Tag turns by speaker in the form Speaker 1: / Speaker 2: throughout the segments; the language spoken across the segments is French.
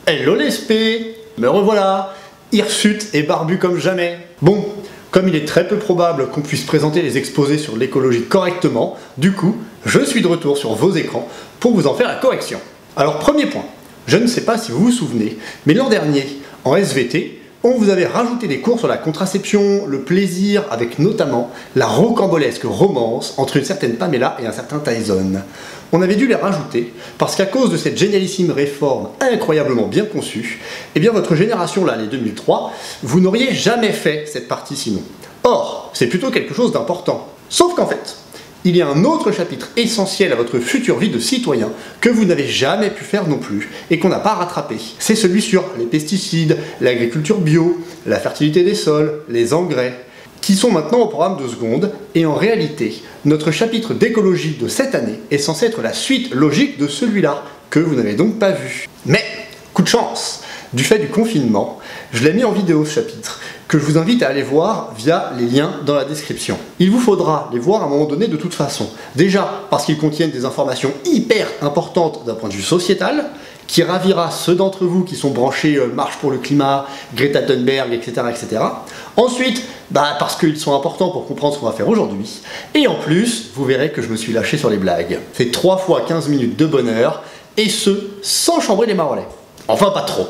Speaker 1: Hello les spé, me revoilà, hirsute et barbu comme jamais. Bon, comme il est très peu probable qu'on puisse présenter les exposés sur l'écologie correctement, du coup, je suis de retour sur vos écrans pour vous en faire la correction. Alors premier point, je ne sais pas si vous vous souvenez, mais l'an dernier, en SVT, on vous avait rajouté des cours sur la contraception, le plaisir, avec notamment la rocambolesque romance entre une certaine Pamela et un certain Tyson. On avait dû les rajouter parce qu'à cause de cette génialissime réforme incroyablement bien conçue, eh bien votre génération là, les 2003, vous n'auriez jamais fait cette partie sinon. Or, c'est plutôt quelque chose d'important. Sauf qu'en fait, il y a un autre chapitre essentiel à votre future vie de citoyen que vous n'avez jamais pu faire non plus et qu'on n'a pas rattrapé. C'est celui sur les pesticides, l'agriculture bio, la fertilité des sols, les engrais, qui sont maintenant au programme de seconde, et en réalité, notre chapitre d'écologie de cette année est censé être la suite logique de celui-là, que vous n'avez donc pas vu. Mais, coup de chance, du fait du confinement, je l'ai mis en vidéo ce chapitre, que je vous invite à aller voir via les liens dans la description. Il vous faudra les voir à un moment donné de toute façon. Déjà parce qu'ils contiennent des informations hyper importantes d'un point de vue sociétal, qui ravira ceux d'entre vous qui sont branchés Marche pour le climat, Greta Thunberg, etc. etc. Ensuite, parce qu'ils sont importants pour comprendre ce qu'on va faire aujourd'hui. Et en plus, vous verrez que je me suis lâché sur les blagues. C'est 3 fois 15 minutes de bonheur, et ce, sans chambrer les marolets. Enfin, pas trop.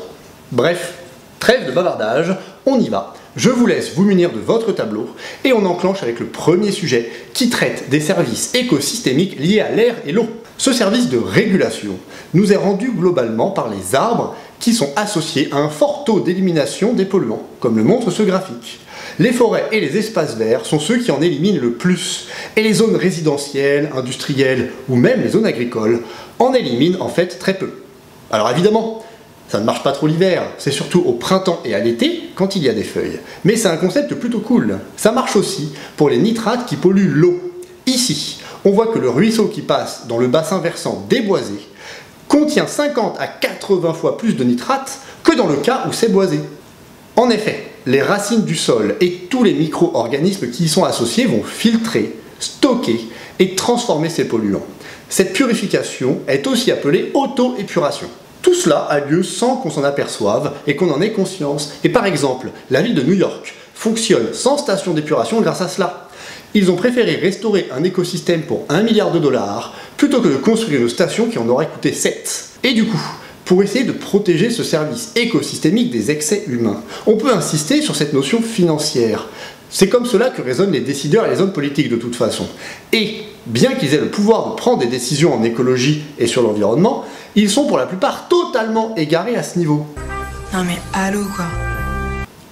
Speaker 1: Bref, trêve de bavardage, on y va. Je vous laisse vous munir de votre tableau et on enclenche avec le premier sujet qui traite des services écosystémiques liés à l'air et l'eau. Ce service de régulation nous est rendu globalement par les arbres qui sont associés à un fort taux d'élimination des polluants, comme le montre ce graphique. Les forêts et les espaces verts sont ceux qui en éliminent le plus, et les zones résidentielles, industrielles ou même les zones agricoles en éliminent en fait très peu. Alors évidemment, ça ne marche pas trop l'hiver, c'est surtout au printemps et à l'été quand il y a des feuilles. Mais c'est un concept plutôt cool. Ça marche aussi pour les nitrates qui polluent l'eau. Ici, on voit que le ruisseau qui passe dans le bassin versant déboisé contient 50 à 80 fois plus de nitrates que dans le cas où c'est boisé. En effet, les racines du sol et tous les micro-organismes qui y sont associés vont filtrer, stocker et transformer ces polluants. Cette purification est aussi appelée auto-épuration. Tout cela a lieu sans qu'on s'en aperçoive et qu'on en ait conscience. Et par exemple, la ville de New York fonctionne sans station d'épuration grâce à cela. Ils ont préféré restaurer un écosystème pour 1 milliard de dollars plutôt que de construire une station qui en aurait coûté 7. Et du coup, pour essayer de protéger ce service écosystémique des excès humains, on peut insister sur cette notion financière. C'est comme cela que raisonnent les décideurs et les hommes politiques de toute façon. Et bien qu'ils aient le pouvoir de prendre des décisions en écologie et sur l'environnement, ils sont pour la plupart totalement égarés à ce niveau.
Speaker 2: Non mais allô quoi.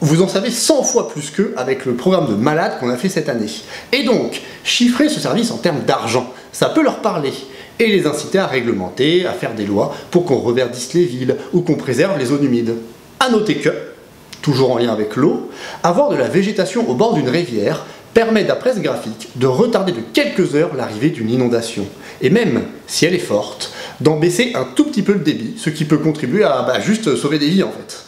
Speaker 1: Vous en savez 100 fois plus qu'eux avec le programme de malade qu'on a fait cette année. Et donc, chiffrer ce service en termes d'argent, ça peut leur parler. Et les inciter à réglementer, à faire des lois pour qu'on reverdisse les villes ou qu'on préserve les zones humides. A noter que, toujours en lien avec l'eau, avoir de la végétation au bord d'une rivière permet, d'après ce graphique, de retarder de quelques heures l'arrivée d'une inondation. Et même, si elle est forte, d'en baisser un tout petit peu le débit, ce qui peut contribuer à juste sauver des vies en fait.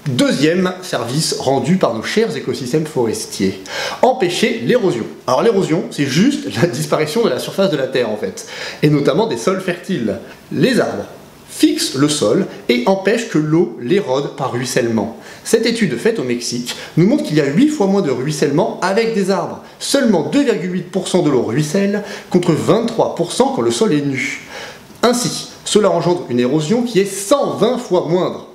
Speaker 1: Deuxième service rendu par nos chers écosystèmes forestiers, empêcher l'érosion. Alors l'érosion, c'est juste la disparition de la surface de la Terre en fait, et notamment des sols fertiles. Les arbres fixent le sol et empêchent que l'eau l'érode par ruissellement. Cette étude faite au Mexique nous montre qu'il y a 8 fois moins de ruissellement avec des arbres. Seulement 2,8% de l'eau ruisselle contre 23% quand le sol est nu. Ainsi, cela engendre une érosion qui est 120 fois moindre.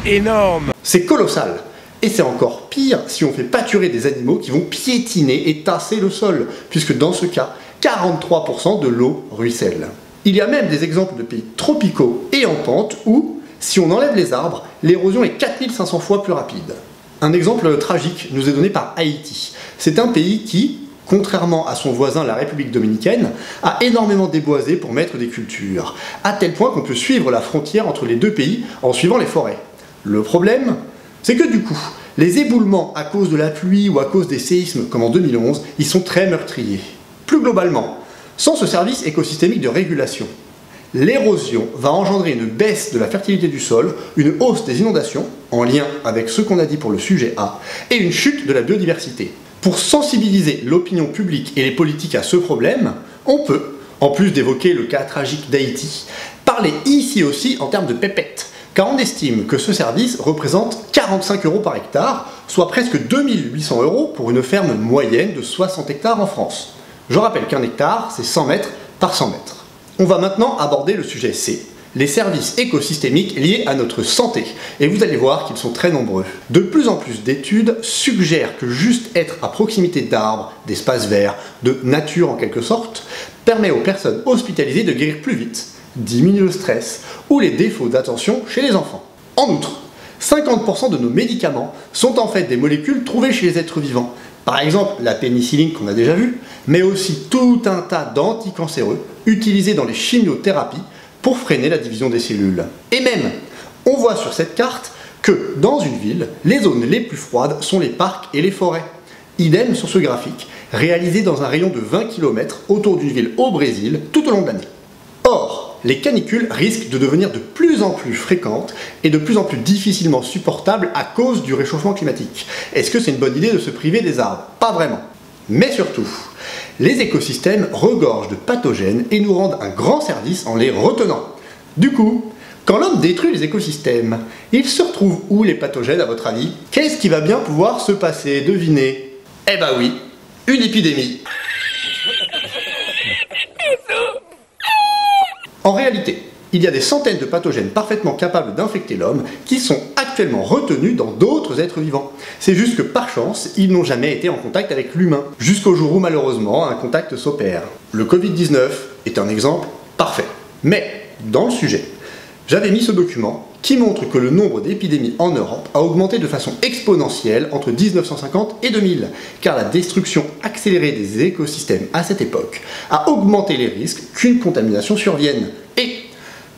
Speaker 3: Énorme!
Speaker 1: C'est colossal. Et c'est encore pire si on fait pâturer des animaux qui vont piétiner et tasser le sol, puisque dans ce cas, 43% de l'eau ruisselle. Il y a même des exemples de pays tropicaux et en pente où, si on enlève les arbres, l'érosion est 4500 fois plus rapide. Un exemple tragique nous est donné par Haïti. C'est un pays qui, contrairement à son voisin la République dominicaine, a énormément déboisé pour mettre des cultures, à tel point qu'on peut suivre la frontière entre les deux pays en suivant les forêts. Le problème, c'est que du coup, les éboulements à cause de la pluie ou à cause des séismes comme en 2011, ils sont très meurtriers. Plus globalement, sans ce service écosystémique de régulation, l'érosion va engendrer une baisse de la fertilité du sol, une hausse des inondations, en lien avec ce qu'on a dit pour le sujet A, et une chute de la biodiversité. Pour sensibiliser l'opinion publique et les politiques à ce problème, on peut, En plus d'évoquer le cas tragique d'Haïti, parlez ici aussi en termes de pépettes, car on estime que ce service représente 45 € par hectare, soit presque 2800 € pour une ferme moyenne de 60 hectares en France. Je rappelle qu'un hectare, c'est 100 mètres par 100 mètres. On va maintenant aborder le sujet C, les services écosystémiques liés à notre santé, et vous allez voir qu'ils sont très nombreux. De plus en plus d'études suggèrent que juste être à proximité d'arbres, d'espaces verts, de nature en quelque sorte, permet aux personnes hospitalisées de guérir plus vite, diminuer le stress ou les défauts d'attention chez les enfants. En outre, 50% de nos médicaments sont en fait des molécules trouvées chez les êtres vivants. Par exemple, la pénicilline qu'on a déjà vue, mais aussi tout un tas d'anticancéreux utilisés dans les chimiothérapies pour freiner la division des cellules. Et même, on voit sur cette carte que dans une ville, les zones les plus froides sont les parcs et les forêts. Idem sur ce graphique, réalisé dans un rayon de 20 km autour d'une ville au Brésil tout au long de l'année. Or, les canicules risquent de devenir de plus en plus fréquentes et de plus en plus difficilement supportables à cause du réchauffement climatique. Est-ce que c'est une bonne idée de se priver des arbres? Pas vraiment. Mais surtout, les écosystèmes regorgent de pathogènes et nous rendent un grand service en les retenant. Du coup, quand l'homme détruit les écosystèmes, il se retrouve où les pathogènes à votre avis? Qu'est-ce qui va bien pouvoir se passer? Devinez? Eh ben oui, une épidémie. En réalité, il y a des centaines de pathogènes parfaitement capables d'infecter l'homme qui sont actuellement retenus dans d'autres êtres vivants. C'est juste que par chance, ils n'ont jamais été en contact avec l'humain, jusqu'au jour où malheureusement un contact s'opère. Le Covid-19 est un exemple parfait. Mais, dans le sujet, j'avais mis ce document qui montre que le nombre d'épidémies en Europe a augmenté de façon exponentielle entre 1950 et 2000, car la destruction accélérée des écosystèmes à cette époque a augmenté les risques qu'une contamination survienne. Et,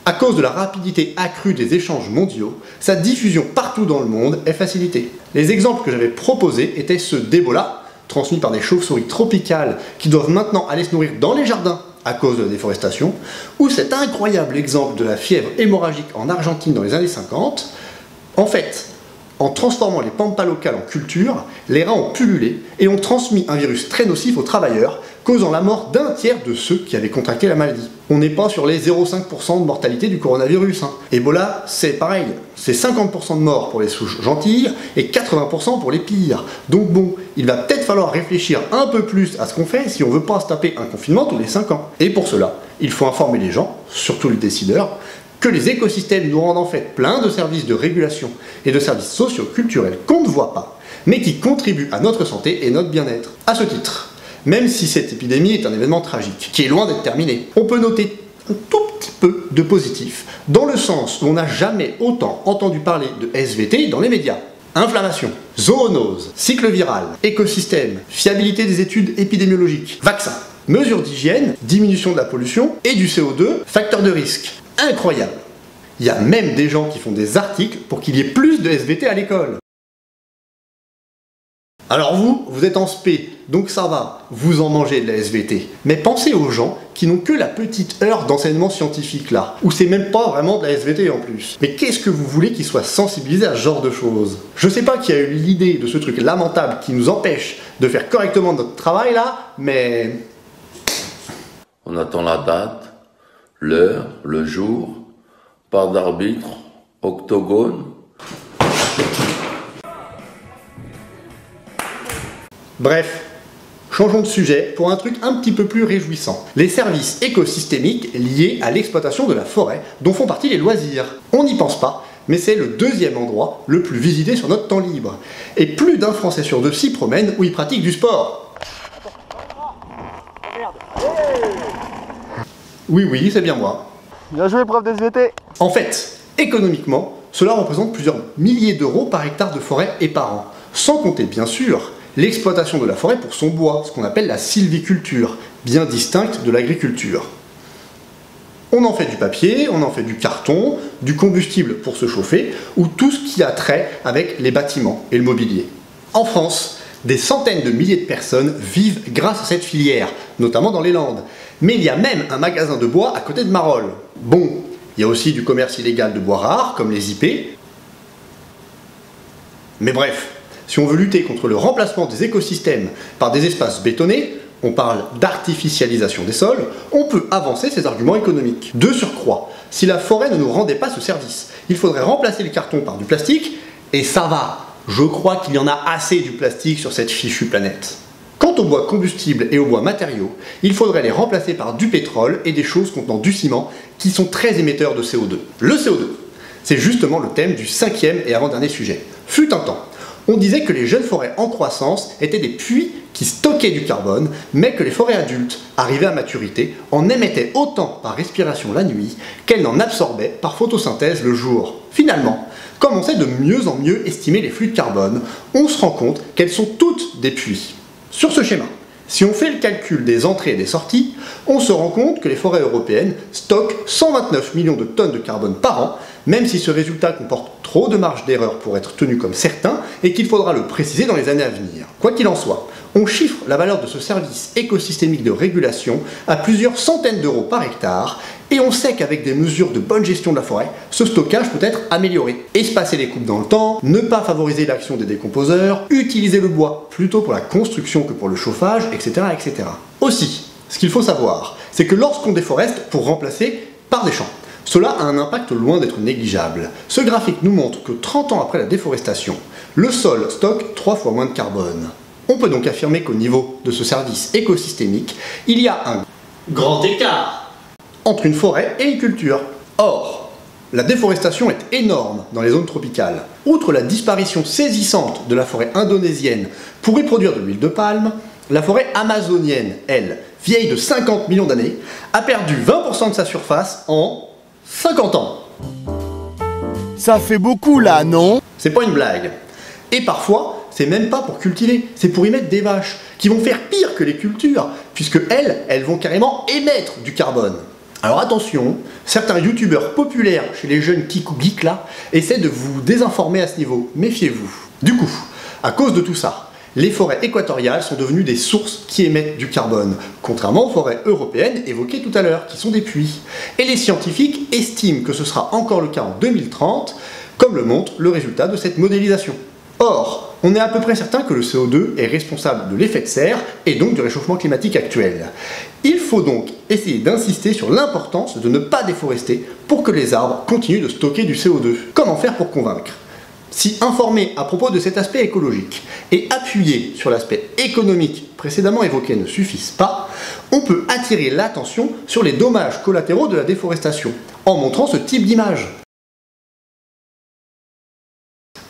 Speaker 1: à cause de la rapidité accrue des échanges mondiaux, sa diffusion partout dans le monde est facilitée. Les exemples que j'avais proposés étaient ceux d'Ebola, transmis par des chauves-souris tropicales qui doivent maintenant aller se nourrir dans les jardins à cause de la déforestation, ou cet incroyable exemple de la fièvre hémorragique en Argentine dans les années 50. En fait, en transformant les pampas locales en culture, les rats ont pullulé et ont transmis un virus très nocif aux travailleurs, causant la mort d'un tiers de ceux qui avaient contracté la maladie. On n'est pas sur les 0,5% de mortalité du coronavirus. Ebola, c'est pareil, c'est 50% de morts pour les souches gentilles et 80% pour les pires. Donc bon, il va peut-être falloir réfléchir un peu plus à ce qu'on fait si on veut pas se taper un confinement tous les 5 ans. Et pour cela, il faut informer les gens, surtout les décideurs, que les écosystèmes nous rendent en fait plein de services de régulation et de services socio-culturels qu'on ne voit pas, mais qui contribuent à notre santé et notre bien-être. À ce titre, même si cette épidémie est un événement tragique, qui est loin d'être terminé, on peut noter un tout petit peu de positif, dans le sens où on n'a jamais autant entendu parler de SVT dans les médias. Inflammation, zoonose, cycle viral, écosystème, fiabilité des études épidémiologiques, vaccins, mesures d'hygiène, diminution de la pollution et du CO2, facteurs de risque. Incroyable! Il y a même des gens qui font des articles pour qu'il y ait plus de SVT à l'école. Alors vous êtes en spé, donc ça va, vous en mangez de la SVT. Mais pensez aux gens qui n'ont que la petite heure d'enseignement scientifique là, où c'est même pas vraiment de la SVT en plus. Mais qu'est-ce que vous voulez qu'ils soient sensibilisés à ce genre de choses? Je sais pas qui a eu l'idée de ce truc lamentable qui nous empêche de faire correctement notre travail là, mais...
Speaker 4: On attend la date, l'heure, le jour, part d'arbitre, octogone.
Speaker 1: Bref, changeons de sujet pour un truc un petit peu plus réjouissant. Les services écosystémiques liés à l'exploitation de la forêt, dont font partie les loisirs. On n'y pense pas, mais c'est le deuxième endroit le plus visité sur notre temps libre. Et plus d'un Français sur deux s'y promène ou y pratique du sport. Oui, c'est bien moi.
Speaker 5: Bien joué, prof de SVT.
Speaker 1: En fait, économiquement, cela représente plusieurs milliers d'euros par hectare de forêt et par an. Sans compter, bien sûr, l'exploitation de la forêt pour son bois, ce qu'on appelle la sylviculture, bien distincte de l'agriculture. On en fait du papier, on en fait du carton, du combustible pour se chauffer, ou tout ce qui a trait avec les bâtiments et le mobilier. En France, des centaines de milliers de personnes vivent grâce à cette filière, notamment dans les Landes. Mais il y a même un magasin de bois à côté de Marolles. Bon, il y a aussi du commerce illégal de bois rares, comme les IP. Mais bref, si on veut lutter contre le remplacement des écosystèmes par des espaces bétonnés, on parle d'artificialisation des sols, on peut avancer ces arguments économiques. De surcroît, si la forêt ne nous rendait pas ce service, il faudrait remplacer le carton par du plastique, et ça va, je crois qu'il y en a assez du plastique sur cette fichue planète. Quant au bois combustible et aux bois matériaux, il faudrait les remplacer par du pétrole et des choses contenant du ciment qui sont très émetteurs de CO2. Le CO2, c'est justement le thème du 5e et avant-dernier sujet. Fut un temps, on disait que les jeunes forêts en croissance étaient des puits qui stockaient du carbone, mais que les forêts adultes, arrivées à maturité, en émettaient autant par respiration la nuit qu'elles n'en absorbaient par photosynthèse le jour. Finalement, comme on sait de mieux en mieux estimer les flux de carbone, on se rend compte qu'elles sont toutes des puits. Sur ce schéma, si on fait le calcul des entrées et des sorties, on se rend compte que les forêts européennes stockent 129 millions de tonnes de carbone par an, même si ce résultat comporte trop de marge d'erreur pour être tenu comme certain et qu'il faudra le préciser dans les années à venir. Quoi qu'il en soit, on chiffre la valeur de ce service écosystémique de régulation à plusieurs centaines d'euros par hectare, et on sait qu'avec des mesures de bonne gestion de la forêt, ce stockage peut être amélioré. Espacer les coupes dans le temps, ne pas favoriser l'action des décomposeurs, utiliser le bois plutôt pour la construction que pour le chauffage, etc. etc. Aussi, ce qu'il faut savoir, c'est que lorsqu'on déforeste pour remplacer par des champs, cela a un impact loin d'être négligeable. Ce graphique nous montre que 30 ans après la déforestation, le sol stocke 3 fois moins de carbone. On peut donc affirmer qu'au niveau de ce service écosystémique, il y a un grand écart entre une forêt et une culture. Or, la déforestation est énorme dans les zones tropicales. Outre la disparition saisissante de la forêt indonésienne pour y produire de l'huile de palme, la forêt amazonienne, elle, vieille de 50 millions d'années, a perdu 20% de sa surface en 50 ans.
Speaker 3: Ça fait beaucoup là, non?
Speaker 1: C'est pas une blague. Et parfois, c'est même pas pour cultiver, c'est pour y mettre des vaches, qui vont faire pire que les cultures, puisque elles vont carrément émettre du carbone. Alors attention, certains youtubeurs populaires chez les jeunes Kikou Geek là, essaient de vous désinformer à ce niveau, méfiez-vous. Du coup, à cause de tout ça, les forêts équatoriales sont devenues des sources qui émettent du carbone, contrairement aux forêts européennes évoquées tout à l'heure, qui sont des puits. Et les scientifiques estiment que ce sera encore le cas en 2030, comme le montre le résultat de cette modélisation. Or, on est à peu près certain que le CO2 est responsable de l'effet de serre et donc du réchauffement climatique actuel. Il faut donc essayer d'insister sur l'importance de ne pas déforester pour que les arbres continuent de stocker du CO2. Comment faire pour convaincre? Si informer à propos de cet aspect écologique et appuyer sur l'aspect économique précédemment évoqué ne suffisent pas, on peut attirer l'attention sur les dommages collatéraux de la déforestation en montrant ce type d'image.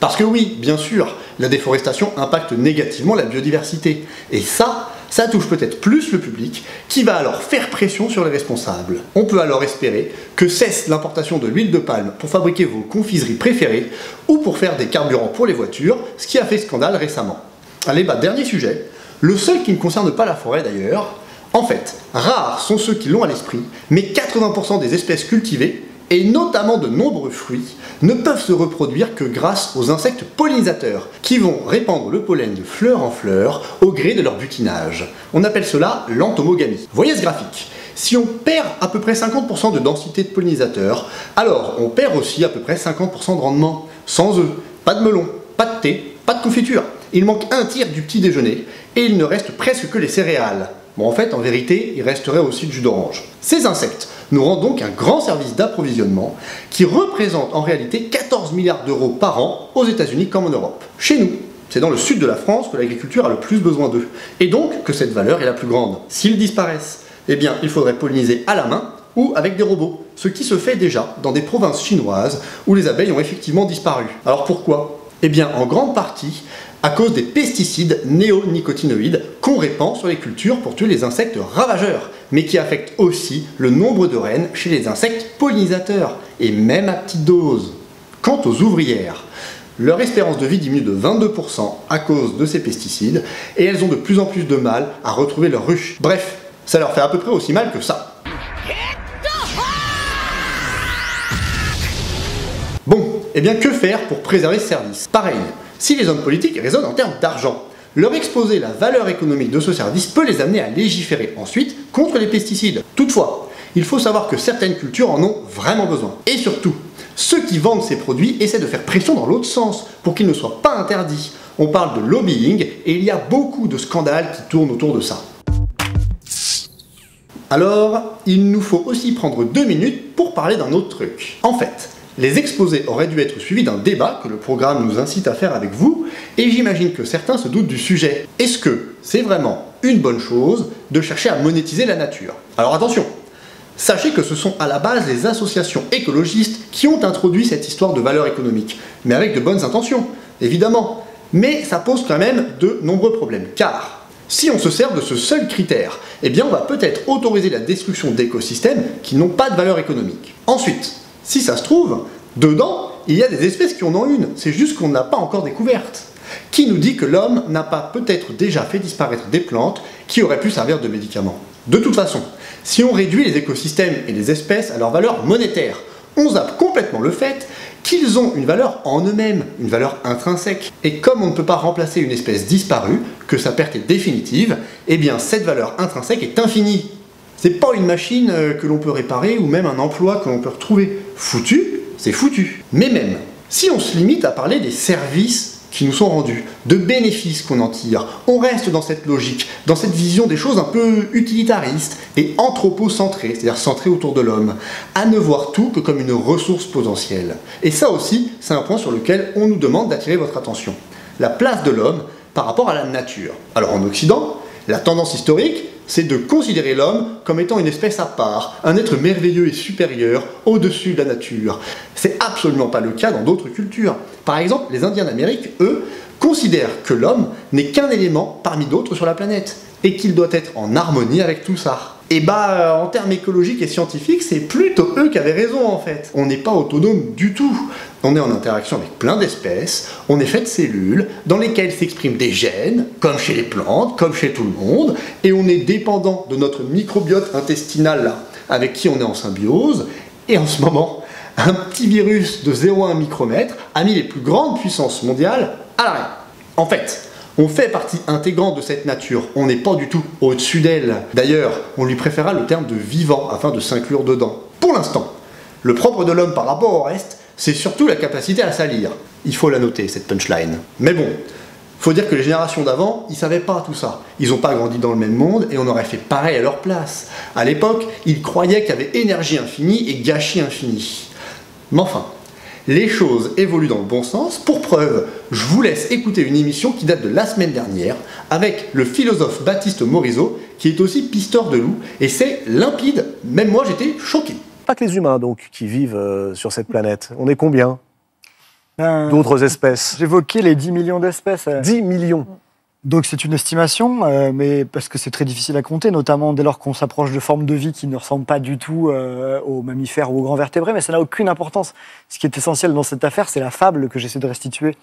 Speaker 1: Parce que oui, bien sûr, la déforestation impacte négativement la biodiversité. Et ça touche peut-être plus le public, qui va alors faire pression sur les responsables. On peut alors espérer que cesse l'importation de l'huile de palme pour fabriquer vos confiseries préférées, ou pour faire des carburants pour les voitures, ce qui a fait scandale récemment. Allez, dernier sujet, le seul qui ne concerne pas la forêt d'ailleurs. En fait, rares sont ceux qui l'ont à l'esprit, mais 80% des espèces cultivées, et notamment de nombreux fruits, ne peuvent se reproduire que grâce aux insectes pollinisateurs, qui vont répandre le pollen de fleur en fleur au gré de leur butinage. On appelle cela l'entomogamie. Voyez ce graphique. Si on perd à peu près 50% de densité de pollinisateurs, alors on perd aussi à peu près 50% de rendement. Sans eux, pas de melon, pas de thé, pas de confiture. Il manque un tiers du petit déjeuner, et il ne reste presque que les céréales. Bon, en fait, en vérité, il resterait aussi le jus d'orange. Ces insectes nous rendent donc un grand service d'approvisionnement qui représente en réalité 14 milliards d'euros par an aux États-Unis comme en Europe. Chez nous, c'est dans le sud de la France que l'agriculture a le plus besoin d'eux, et donc que cette valeur est la plus grande. S'ils disparaissent, eh bien, il faudrait polliniser à la main ou avec des robots, ce qui se fait déjà dans des provinces chinoises où les abeilles ont effectivement disparu. Alors pourquoi? Eh bien, en grande partie, à cause des pesticides néonicotinoïdes qu'on répand sur les cultures pour tuer les insectes ravageurs, mais qui affectent aussi le nombre de reines chez les insectes pollinisateurs, et même à petite dose. Quant aux ouvrières, leur espérance de vie diminue de 22% à cause de ces pesticides, et elles ont de plus en plus de mal à retrouver leur ruche. Bref, ça leur fait à peu près aussi mal que ça. Bon, et bien que faire pour préserver ce service? Pareil, si les hommes politiques raisonnent en termes d'argent, leur exposer la valeur économique de ce service peut les amener à légiférer ensuite contre les pesticides. Toutefois, il faut savoir que certaines cultures en ont vraiment besoin. Et surtout, ceux qui vendent ces produits essaient de faire pression dans l'autre sens pour qu'ils ne soient pas interdits. On parle de lobbying et il y a beaucoup de scandales qui tournent autour de ça. Alors, il nous faut aussi prendre 2 minutes pour parler d'un autre truc. En fait, les exposés auraient dû être suivis d'un débat que le programme nous incite à faire avec vous, et j'imagine que certains se doutent du sujet. Est-ce que c'est vraiment une bonne chose de chercher à monétiser la nature? Alors attention, sachez que ce sont à la base les associations écologistes qui ont introduit cette histoire de valeur économique, mais avec de bonnes intentions, évidemment. Mais ça pose quand même de nombreux problèmes, car si on se sert de ce seul critère, eh bien on va peut-être autoriser la destruction d'écosystèmes qui n'ont pas de valeur économique. Ensuite, si ça se trouve, dedans, il y a des espèces qui en ont une, c'est juste qu'on n'a pas encore découverte. Qui nous dit que l'homme n'a pas peut-être déjà fait disparaître des plantes qui auraient pu servir de médicaments? De toute façon, si on réduit les écosystèmes et les espèces à leur valeur monétaire, on zappe complètement le fait qu'ils ont une valeur en eux-mêmes, une valeur intrinsèque. Et comme on ne peut pas remplacer une espèce disparue, que sa perte est définitive, eh bien cette valeur intrinsèque est infinie. C'est pas une machine que l'on peut réparer ou même un emploi que l'on peut retrouver. Foutu, c'est foutu. Mais même, si on se limite à parler des services qui nous sont rendus, de bénéfices qu'on en tire, on reste dans cette logique, dans cette vision des choses un peu utilitaristes et anthropocentrées, c'est-à-dire centrées autour de l'homme, à ne voir tout que comme une ressource potentielle. Et ça aussi, c'est un point sur lequel on nous demande d'attirer votre attention. La place de l'homme par rapport à la nature. Alors en Occident, la tendance historique, c'est de considérer l'homme comme étant une espèce à part, un être merveilleux et supérieur, au-dessus de la nature. C'est absolument pas le cas dans d'autres cultures. Par exemple, les Indiens d'Amérique, eux, considèrent que l'homme n'est qu'un élément parmi d'autres sur la planète, et qu'il doit être en harmonie avec tout ça. Et bah, en termes écologiques et scientifiques, c'est plutôt eux qui avaient raison en fait. On n'est pas autonome du tout. On est en interaction avec plein d'espèces, on est fait de cellules dans lesquelles s'expriment des gènes, comme chez les plantes, comme chez tout le monde, et on est dépendant de notre microbiote intestinal là, avec qui on est en symbiose, et en ce moment, un petit virus de 0,1 micromètre a mis les plus grandes puissances mondiales à l'arrêt. En fait, on fait partie intégrante de cette nature, on n'est pas du tout au-dessus d'elle. D'ailleurs, on lui préféra le terme de vivant afin de s'inclure dedans. Pour l'instant, le propre de l'homme par rapport au reste, c'est surtout la capacité à salir. Il faut la noter, cette punchline. Mais bon, faut dire que les générations d'avant, ils savaient pas tout ça. Ils n'ont pas grandi dans le même monde et on aurait fait pareil à leur place. À l'époque, ils croyaient qu'il y avait énergie infinie et gâchis infini. Mais enfin, les choses évoluent dans le bon sens. Pour preuve, je vous laisse écouter une émission qui date de la semaine dernière avec le philosophe Baptiste Morisot, qui est aussi pisteur de loups, et c'est limpide. Même moi, j'étais choqué.
Speaker 5: Pas que les humains, donc, qui vivent sur cette planète. On est combien d'autres espèces?
Speaker 6: J'évoquais les 10 millions d'espèces.
Speaker 5: 10 millions.
Speaker 6: Donc c'est une estimation, mais parce que c'est très difficile à compter, notamment dès lors qu'on s'approche de formes de vie qui ne ressemblent pas du tout aux mammifères ou aux grands vertébrés, mais ça n'a aucune importance. Ce qui est essentiel dans cette affaire, c'est la fable que j'essaie de restituer.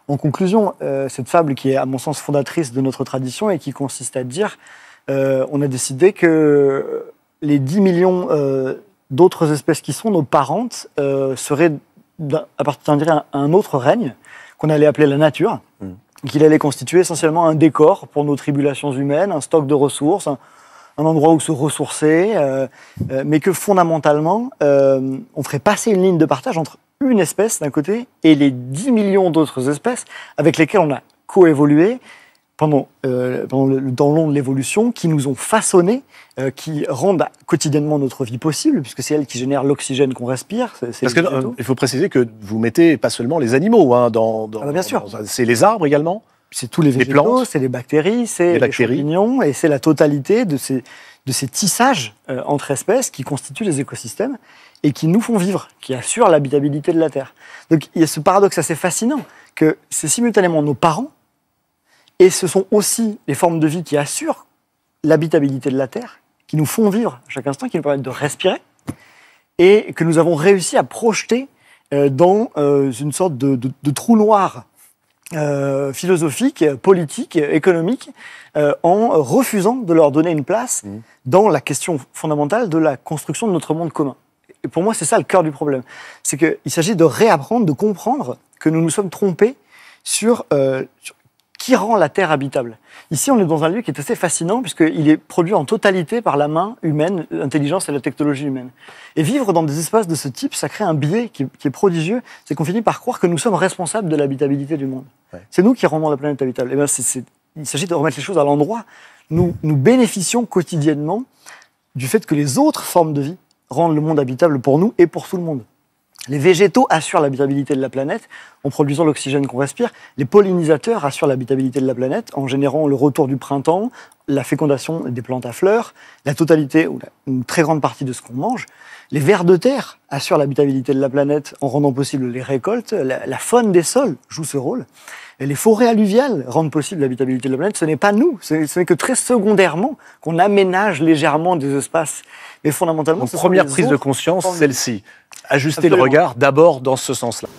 Speaker 6: En conclusion, cette fable qui est à mon sens fondatrice de notre tradition et qui consiste à dire on a décidé que les 10 millions d'autres espèces qui sont nos parentes appartiendraient à un autre règne qu'on allait appeler la nature. Qu'il allait constituer essentiellement un décor pour nos tribulations humaines, un stock de ressources, un endroit où se ressourcer, mais que fondamentalement, on ferait passer une ligne de partage entre une espèce d'un côté et les 10 millions d'autres espèces avec lesquelles on a coévolué pendant le temps long de l'évolution, qui nous ont façonnés, qui rendent quotidiennement notre vie possible, puisque c'est elles qui génèrent l'oxygène qu'on respire.
Speaker 5: Parce qu'il faut préciser que vous mettez pas seulement les animaux, hein,
Speaker 6: bien sûr.
Speaker 5: C'est les arbres également.
Speaker 6: C'est tous les végétaux, c'est les bactéries, c'est les champignons, et c'est la totalité de ces tissages entre espèces qui constituent les écosystèmes et qui nous font vivre, qui assurent l'habitabilité de la Terre. Donc il y a ce paradoxe assez fascinant, que c'est simultanément nos parents, et ce sont aussi les formes de vie qui assurent l'habitabilité de la Terre, qui nous font vivre à chaque instant, qui nous permettent de respirer, et que nous avons réussi à projeter dans une sorte de trou noir philosophique, politique, économique, en refusant de leur donner une place dans la question fondamentale de la construction de notre monde commun. Et pour moi, c'est ça le cœur du problème. C'est qu'il s'agit de réapprendre, de comprendre que nous nous sommes trompés sur qui rend la Terre habitable. Ici, on est dans un lieu qui est assez fascinant, puisqu'il est produit en totalité par la main humaine, l'intelligence et la technologie humaine. Et vivre dans des espaces de ce type, ça crée un biais qui est prodigieux, c'est qu'on finit par croire que nous sommes responsables de l'habitabilité du monde. Ouais. C'est nous qui rendons la planète habitable. Et ben il s'agit de remettre les choses à l'endroit. Nous bénéficions quotidiennement du fait que les autres formes de vie rendent le monde habitable pour nous et pour tout le monde. Les végétaux assurent l'habitabilité de la planète en produisant l'oxygène qu'on respire. Les pollinisateurs assurent l'habitabilité de la planète en générant le retour du printemps, la fécondation des plantes à fleurs, la totalité ou une très grande partie de ce qu'on mange. Les vers de terre assurent l'habitabilité de la planète en rendant possible les récoltes. La faune des sols joue ce rôle. Et les forêts alluviales rendent possible l'habitabilité de la planète. Ce n'est pas nous, ce n'est que très secondairement qu'on aménage légèrement des espaces. Mais fondamentalement,
Speaker 5: donc, première prise de conscience, celle-ci. Ajuster le regard d'abord dans ce sens-là.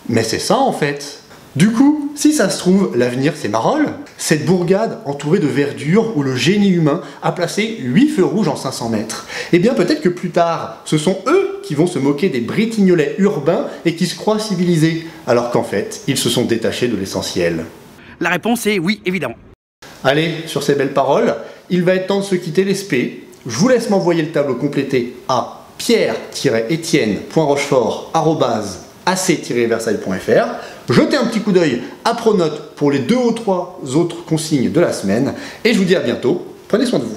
Speaker 1: Mais c'est ça en fait. Du coup, si ça se trouve, l'avenir c'est Marolles, cette bourgade entourée de verdure où le génie humain a placé 8 feux rouges en 500 mètres. Et bien peut-être que plus tard, ce sont eux qui vont se moquer des Bretignolais urbains et qui se croient civilisés, alors qu'en fait, ils se sont détachés de l'essentiel.
Speaker 7: La réponse est oui, évidemment.
Speaker 1: Allez, sur ces belles paroles, il va être temps de se quitter les spé. Je vous laisse m'envoyer le tableau complété à pierre-etienne.rochefort@ac-versailles.fr. Jetez un petit coup d'œil à Pronote pour les 2 ou 3 autres consignes de la semaine. Et je vous dis à bientôt. Prenez soin de vous.